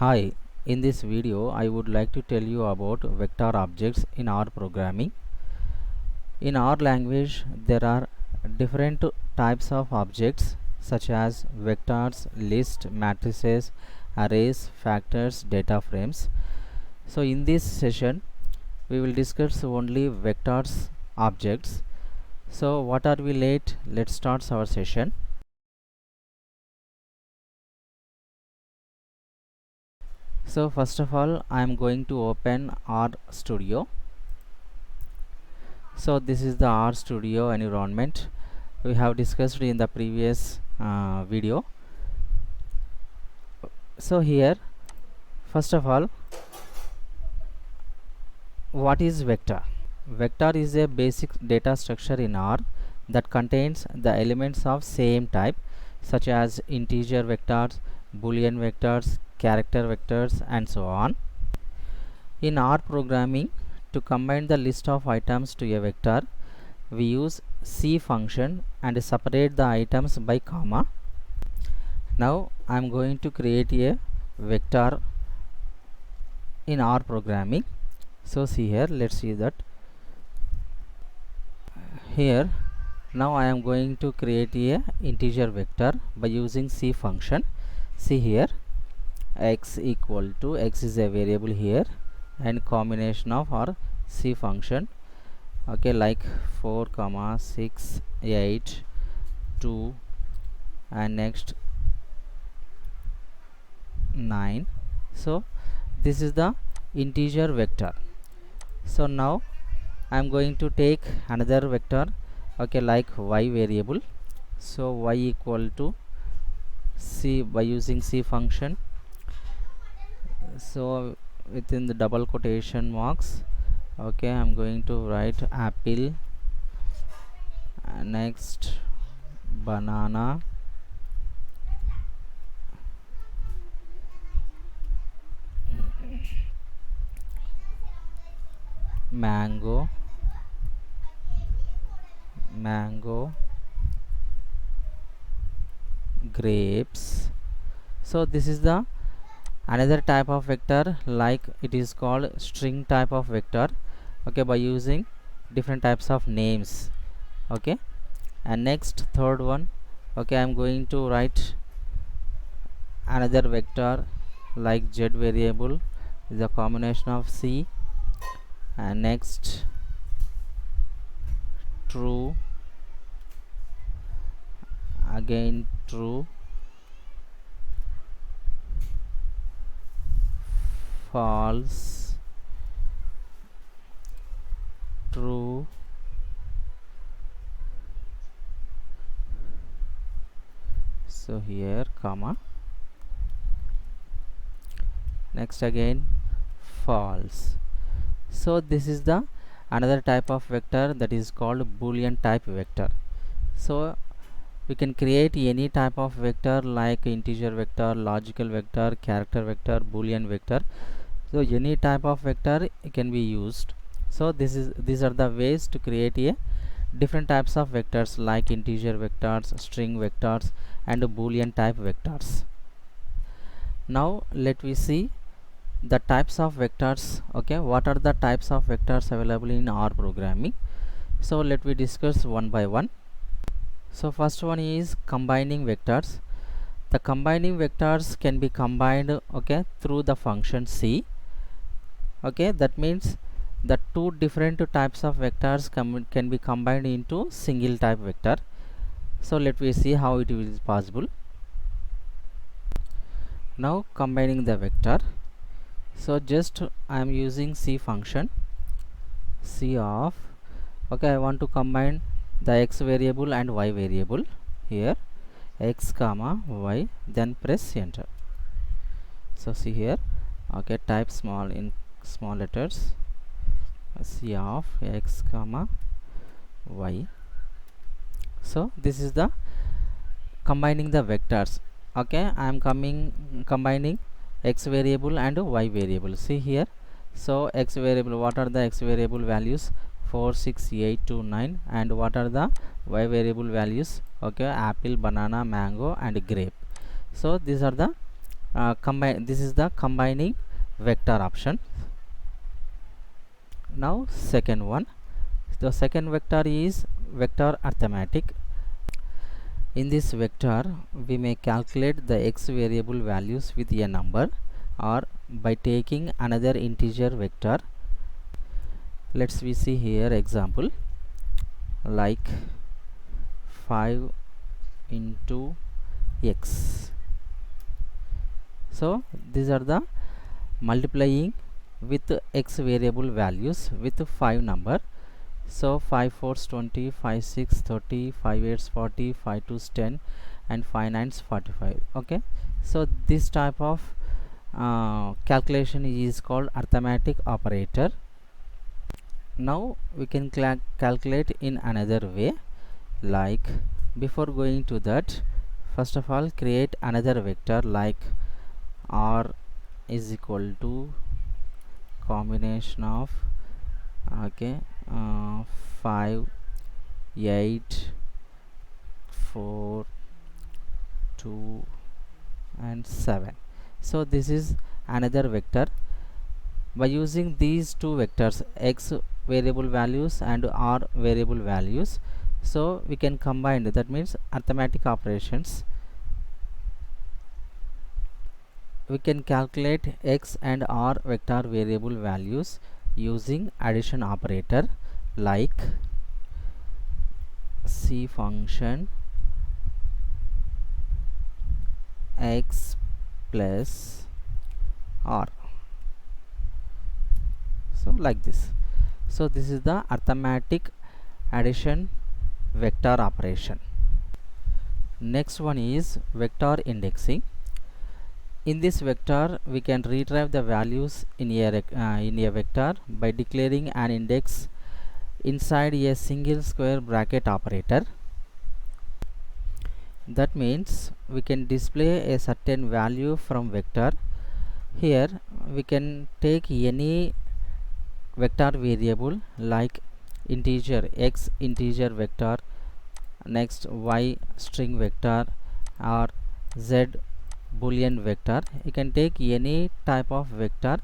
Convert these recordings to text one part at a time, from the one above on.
Hi, in this video I would like to tell you about vector objects in R programming. In R language there are different types of objects such as vectors, lists, matrices, arrays, factors, data frames. So in this session we will discuss only vectors objects. So what are we late? Let's start our session. So first of all I am going to open R Studio. So this is the R Studio environment we have discussed in the previous video. So here first of all, what is vector? Vector is a basic data structure in R that contains the elements of same type such as integer vectors, boolean vectors, character vectors and so on. In R programming, to combine the list of items to a vector, we use C function and separate the items by comma. Now I am going to create a vector in R programming. So see here, let's see that here now I am going to create a integer vector by using C function. See here, x equal to x is a variable here and combination of our C function, okay, like 4 comma 6 8 2 and next 9. So this is the integer vector. So now I am going to take another vector, okay, like y variable. So y equal to C by using C function. So within the double quotation marks, okay, I am going to write apple, next banana, mango, grapes. So this is the another type of vector, like it is called string type of vector, okay, by using different types of names, okay. And next third one, okay, I am going to write another vector like z variable is a combination of C and next true, again true, false, true, so here comma, next again false. So this is the another type of vector that is called boolean type vector. So we can create any type of vector like integer vector, logical vector, character vector, boolean vector. So any type of vector can be used. So these are the ways to create a different types of vectors like integer vectors, string vectors and boolean type vectors. Now let me see the types of vectors, okay, what are the types of vectors available in R programming. So let me discuss one by one. So first one is combining vectors. The combining vectors can be combined, okay, through the function C, okay. That means the two different types of vectors can be combined into single type vector. So let me see how it is possible. Now combining the vector, so just I am using C function, C of, okay, I want to combine the x variable and y variable here, x comma y, then press enter. So see here, okay, type small in small letters, C of x comma y. So this is the combining the vectors, okay. I am combining x variable and y variable. See here, so x variable, what are the x variable values? 4 6 8 2 9. And what are the y variable values? Okay, apple, banana, mango and grape. So these are the combine. This is the combining vector option. Now second one, the second vector is vector arithmetic. In this vector we may calculate the x variable values with a number or by taking another integer vector. Let's we see here example like 5 into x. So these are the multiplying with x variable values with 5 number. So 5 4s 20, 5 6 30, 5 8s 40, 5 2s 10, and 5 9s 45. Okay, so this type of calculation is called arithmetic operator. Now we can calculate in another way. Like, before going to that, first of all create another vector like r is equal to combination of 5 8 4 2 and 7. So this is another vector. By using these two vectors, x variable values and r variable values, so we can combine, that means arithmetic operations. We can calculate x and r vector variable values using addition operator like c function x plus r. So like this. So this is the arithmetic addition vector operation. Next one is vector indexing. In this vector we can retrieve the values in a vector by declaring an index inside a single square bracket operator. That means we can display a certain value from vector. Here we can take any vector variable like integer x integer vector, next y string vector, or z boolean vector. You can take any type of vector.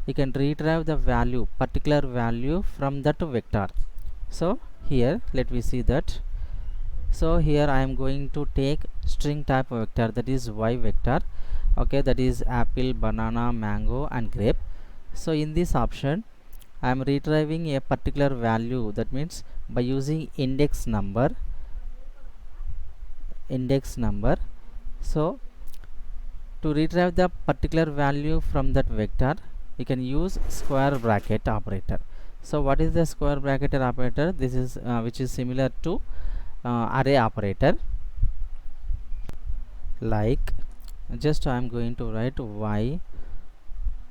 You can retrieve the value, particular value from that vector. So here let me see that. So here I am going to take string type vector, that is y vector. Okay, that is apple, banana, mango and grape. So in this option I am retrieving a particular value, that means by using index number. So to retrieve the particular value from that vector, you can use square bracket operator. So what is the square bracket operator? This is which is similar to array operator. Like, just I am going to write y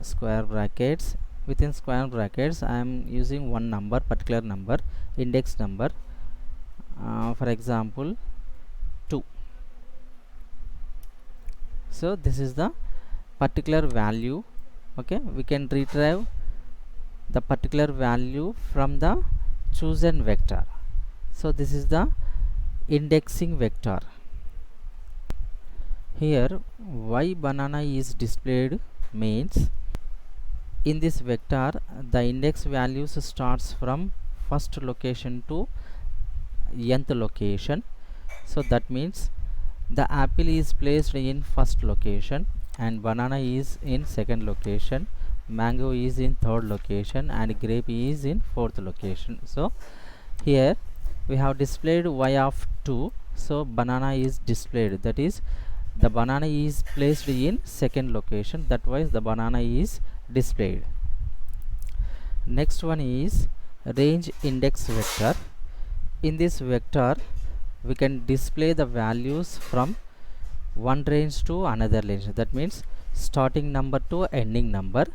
square brackets. Within square brackets I am using one number, particular number, index number, for example 2. So this is the particular value. Okay, we can retrieve the particular value from the chosen vector. So this is the indexing vector. Here y banana is displayed means in this vector the index values starts from first location to nth location. So that means the apple is placed in first location and banana is in second location, mango is in third location and grape is in fourth location. So here we have displayed y of 2, so banana is displayed, that is the banana is placed in second location, that why the banana is displayed. Next one is range index vector. In this vector we can display the values from one range to another range, that means starting number to ending number,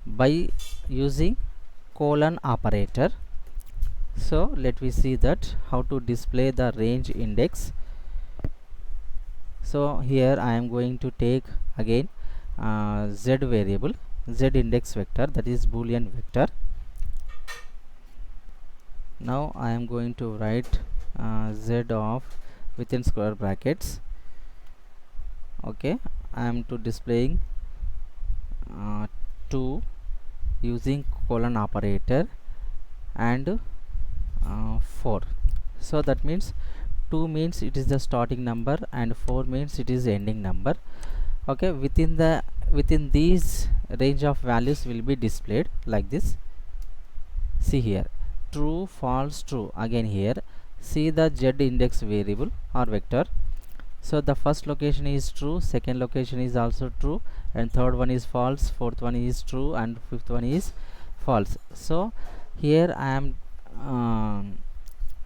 by using colon operator. So let me see that how to display the range index. So here I am going to take again z variable, z index vector, that is boolean vector. Now I am going to write z of within square brackets. Okay, I am to displaying 2 using colon operator and 4. So that means 2 means it is the starting number and 4 means it is ending number. Okay, within these range of values will be displayed like this. See here, true, false, true. Again here, see the z index variable or vector. So the first location is true, second location is also true, and third one is false, fourth one is true, and fifth one is false. So here I am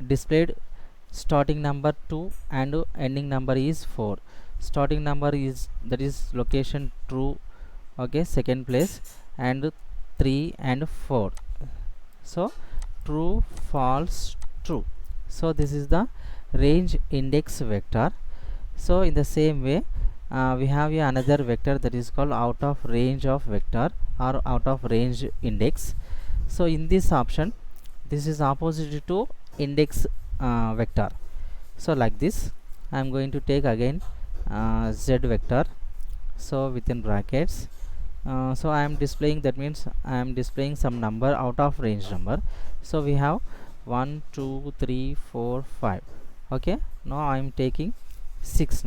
displayed starting number 2 and ending number is 4. Starting number is, that is location, true, okay, second place, and 3 and 4. So true, false, true. So this is the range index vector. So in the same way, we have another vector that is called out of range of vector or out of range index. So in this option, this is opposite to index vector. So like this, I am going to take again z vector, so within brackets. So I am displaying, that means I am displaying some number out of range number. So we have 1 2 3 4 5. Okay, now I am taking 6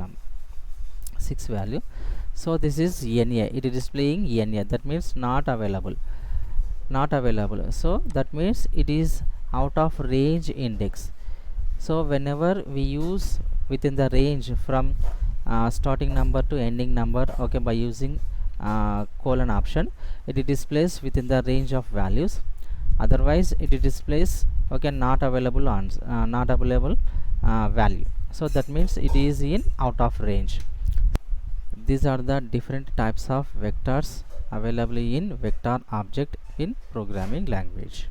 value. So this is NA, it is displaying NA, that means not available. So that means it is out of range index. So whenever we use within the range from starting number to ending number, okay, by using colon option, it displays within the range of values. Otherwise it displays, okay, not available value. So that means it is in out of range. These are the different types of vectors available in vector object in programming language.